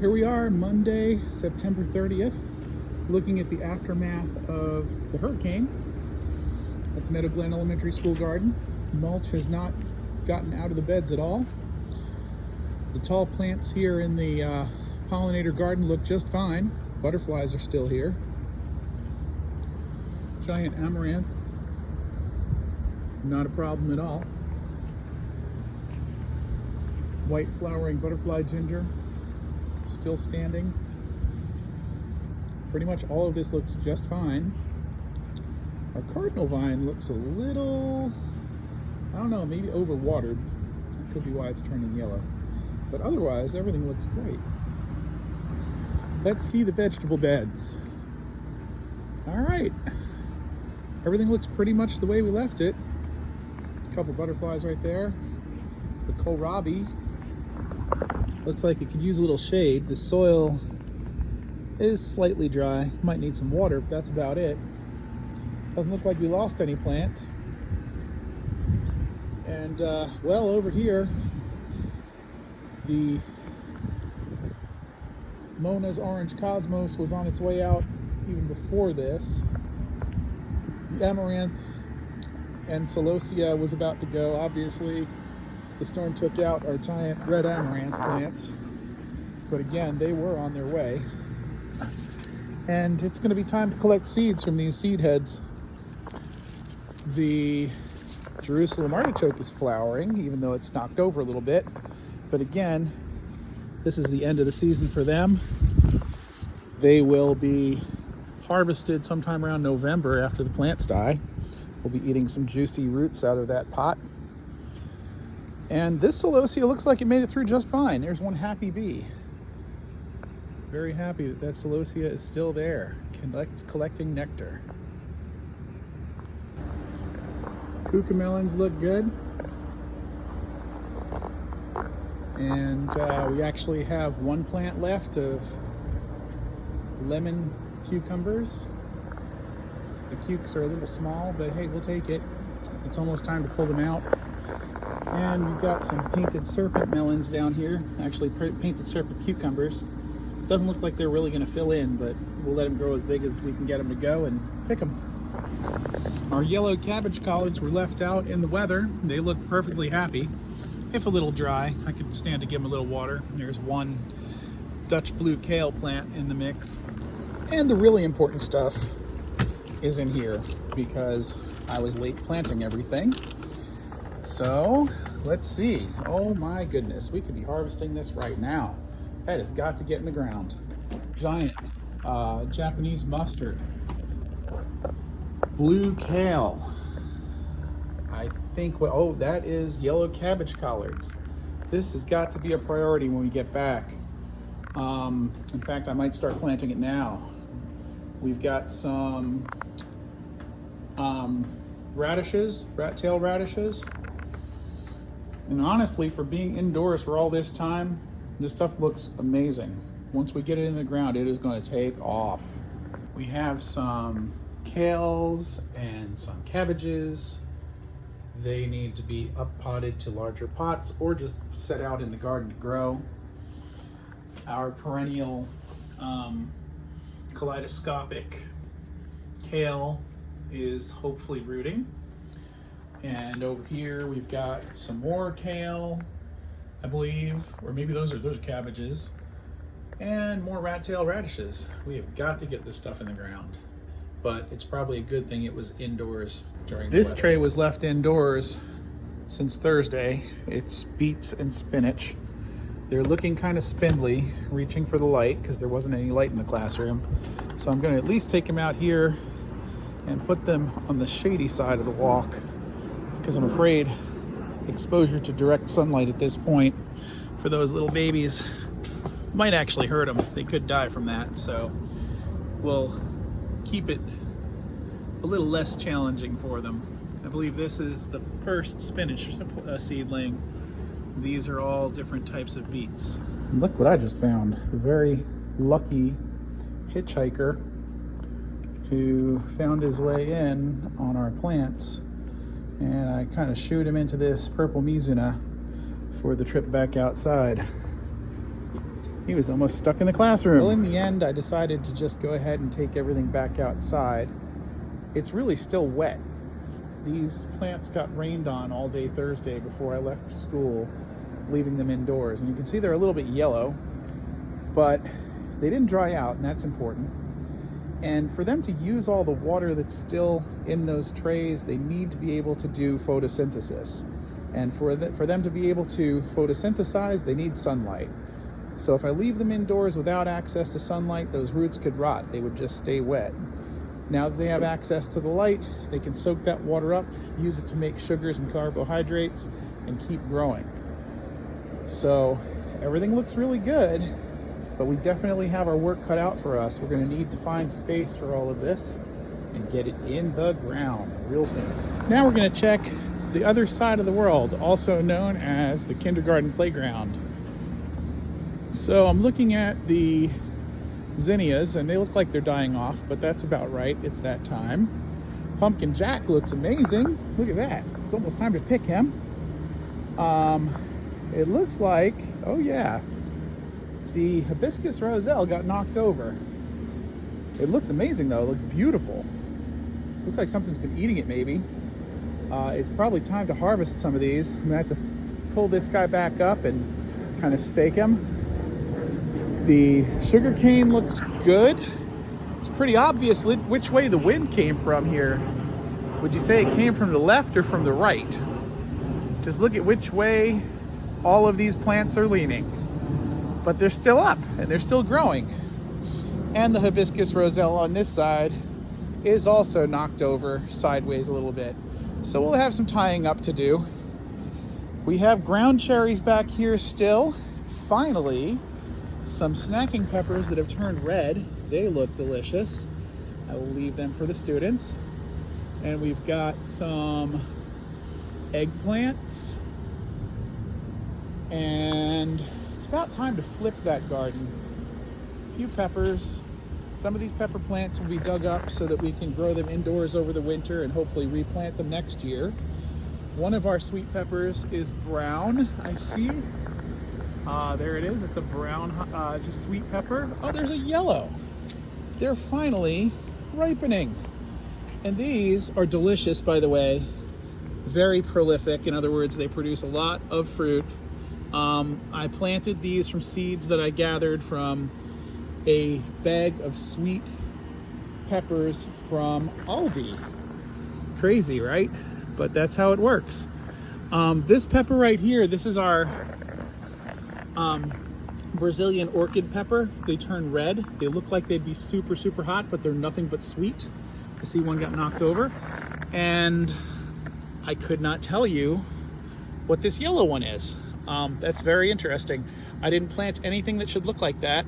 Here we are, Monday, September 30th, looking at the aftermath of the hurricane at the Meadow Glen Elementary School garden. Mulch has not gotten out of the beds at all. The tall plants here in the pollinator garden look just fine. Butterflies are still here. Giant amaranth, not a problem at all. White flowering butterfly ginger, still standing. Pretty much all of this looks just fine. Our cardinal vine looks a little, I don't know, maybe overwatered. That could be why it's turning yellow. But otherwise, everything looks great. Let's see the vegetable beds. All right. Everything looks pretty much the way we left it. A couple butterflies right there. The kohlrabi looks like it could use a little shade. The soil is slightly dry. Might need some water, but that's about it. Doesn't look like we lost any plants. And well, over here, the Mona's Orange Cosmos was on its way out even before this. The amaranth and celosia was about to go. Obviously, the storm took out our giant red amaranth plants, but again, they were on their way. And it's going to be time to collect seeds from these seed heads. The Jerusalem artichoke is flowering, even though it's knocked over a little bit. But again, this is the end of the season for them. They will be harvested sometime around November after the plants die. We'll be eating some juicy roots out of that pot. And this celosia looks like it made it through just fine. There's one happy bee. Very happy that that celosia is still there, collecting nectar. Cucamelons look good. And we actually have one plant left of lemon cucumbers. The cukes are a little small, but hey, we'll take it. It's almost time to pull them out. And we've got some painted serpent melons down here. Actually, painted serpent cucumbers. Doesn't look like they're really going to fill in, but we'll let them grow as big as we can get them to go and pick them. Our yellow cabbage collards were left out in the weather. They look perfectly happy, if a little dry. I could stand to give them a little water. There's one Dutch blue kale plant in the mix. And the really important stuff is in here because I was late planting everything. So let's see. Oh my goodness, we could be harvesting this right now. That has got to get in the ground. Giant Japanese mustard, blue kale. I think, oh, that is yellow cabbage collards. This has got to be a priority when we get back. In fact, I might start planting it now. We've got some radishes, rat-tail radishes. And honestly, for being indoors for all this time, this stuff looks amazing. Once we get it in the ground, it is going to take off. We have some kales and some cabbages. They need to be up potted to larger pots or just set out in the garden to grow. Our perennial kaleidoscopic kale is hopefully rooting. And over here we've got some more kale, I believe, or maybe those are cabbages, and more rat-tail radishes. We have got to get this stuff in the ground, but it's probably a good thing it was indoors during this tray was left indoors since Thursday. It's beets and spinach. They're looking kind of spindly, reaching for the light because there wasn't any light in the classroom. So I'm going to at least take them out here and put them on the shady side of the walk, because I'm afraid exposure to direct sunlight at this point for those little babies might actually hurt them. They could die from that. So we'll keep it a little less challenging for them. I believe this is the first spinach seedling. These are all different types of beets. And look what I just found. A very lucky hitchhiker who found his way in on our plants. And I kind of shooed him into this purple Mizuna for the trip back outside. He was almost stuck in the classroom. Well, in the end, I decided to just go ahead and take everything back outside. It's really still wet. These plants got rained on all day Thursday before I left school, leaving them indoors. And you can see they're a little bit yellow, but they didn't dry out, and that's important. And for them to use all the water that's still in those trays, they need to be able to do photosynthesis. And for them to be able to photosynthesize, they need sunlight. So if I leave them indoors without access to sunlight, those roots could rot. They would just stay wet. Now that they have access to the light, they can soak that water up, use it to make sugars and carbohydrates, and keep growing. So everything looks really good, but we definitely have our work cut out for us. We're going to need to find space for all of this and get it in the ground real soon. Now we're going to check the other side of the world, also known as the kindergarten playground. So I'm looking at the zinnias, and they look like they're dying off, but that's about right. It's that time. Pumpkin Jack looks amazing. Look at that. It's almost time to pick him. It looks like, oh yeah, the hibiscus roselle got knocked over. It looks amazing though. It looks beautiful. Looks like something's been eating it maybe. It's probably time to harvest some of these. I'm gonna have to pull this guy back up and kind of stake him. The sugar cane looks good. It's pretty obvious which way the wind came from here. Would you say it came from the left or from the right? Just look at which way all of these plants are leaning. But they're still up and they're still growing. And the hibiscus roselle on this side is also knocked over sideways a little bit. So we'll have some tying up to do. We have ground cherries back here still. Finally, some snacking peppers that have turned red. They look delicious. I will leave them for the students. And we've got some eggplants. And it's about time to flip that garden. A few peppers. Some of these pepper plants will be dug up so that we can grow them indoors over the winter and hopefully replant them next year. One of our sweet peppers is brown, I see. There it is. It's a brown, just sweet pepper. Oh, there's a yellow. They're finally ripening. And these are delicious, by the way. Very prolific. In other words, they produce a lot of fruit. I planted these from seeds that I gathered from a bag of sweet peppers from Aldi. Crazy, right? But that's how it works. This pepper right here, this is our Brazilian orchid pepper. They turn red. They look like they'd be super, super hot, but they're nothing but sweet. I see one got knocked over. And I could not tell you what this yellow one is. That's very interesting. I didn't plant anything that should look like that.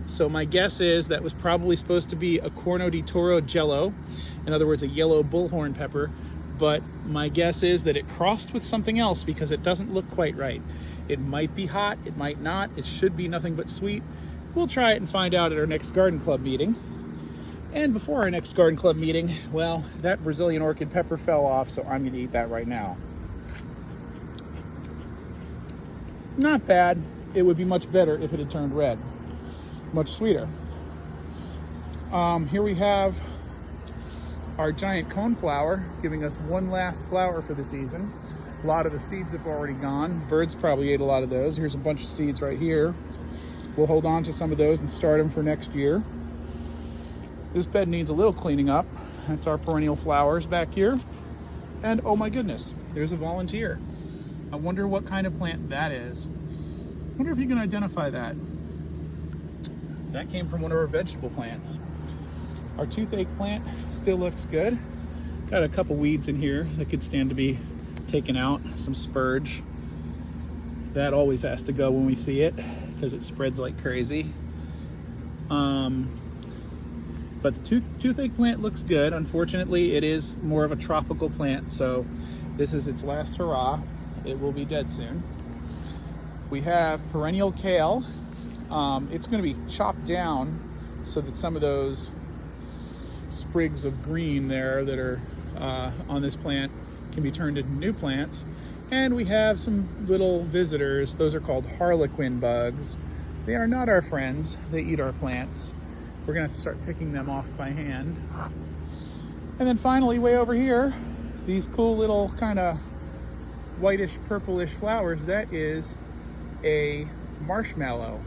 So my guess is that was probably supposed to be a Corno di Toro Jello. In other words, a yellow bullhorn pepper. But my guess is that it crossed with something else because it doesn't look quite right. It might be hot, it might not. It should be nothing but sweet. We'll try it and find out at our next garden club meeting. And before our next garden club meeting, well, that Brazilian orchid pepper fell off, so I'm gonna eat that right now. Not bad. It would be much better if it had turned red. Much sweeter. Here we have our giant coneflower giving us one last flower for the season. A lot of the seeds have already gone. Birds probably ate a lot of those. Here's a bunch of seeds right here. We'll hold on to some of those and start them for next year. This bed needs a little cleaning up. That's our perennial flowers back here. And oh my goodness, there's a volunteer. I wonder what kind of plant that is. I wonder if you can identify that. That came from one of our vegetable plants. Our toothache plant still looks good. Got a couple weeds in here that could stand to be taken out. Some spurge. That always has to go when we see it because it spreads like crazy. But the toothache plant looks good. Unfortunately, it is more of a tropical plant, so this is its last hurrah. It will be dead soon. We have perennial kale. It's going to be chopped down so that some of those sprigs of green there that are on this plant can be turned into new plants. And we have some little visitors. Those are called harlequin bugs. They are not our friends. They eat our plants. We're gonna have to start picking them off by hand. And then finally, way over here, these cool little kind of whitish purplish flowers, that is a marshmallow.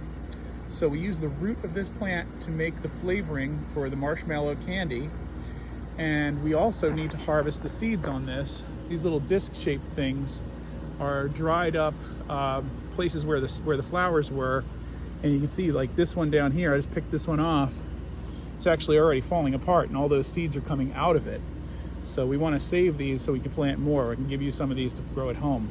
So we use the root of this plant to make the flavoring for the marshmallow candy. And we also need to harvest the seeds on this. These little disc-shaped things are dried up places where the flowers were. And you can see, like this one down here, I just picked this one off. It's actually already falling apart and all those seeds are coming out of it. So we want to save these so we can plant more. I can give you some of these to grow at home.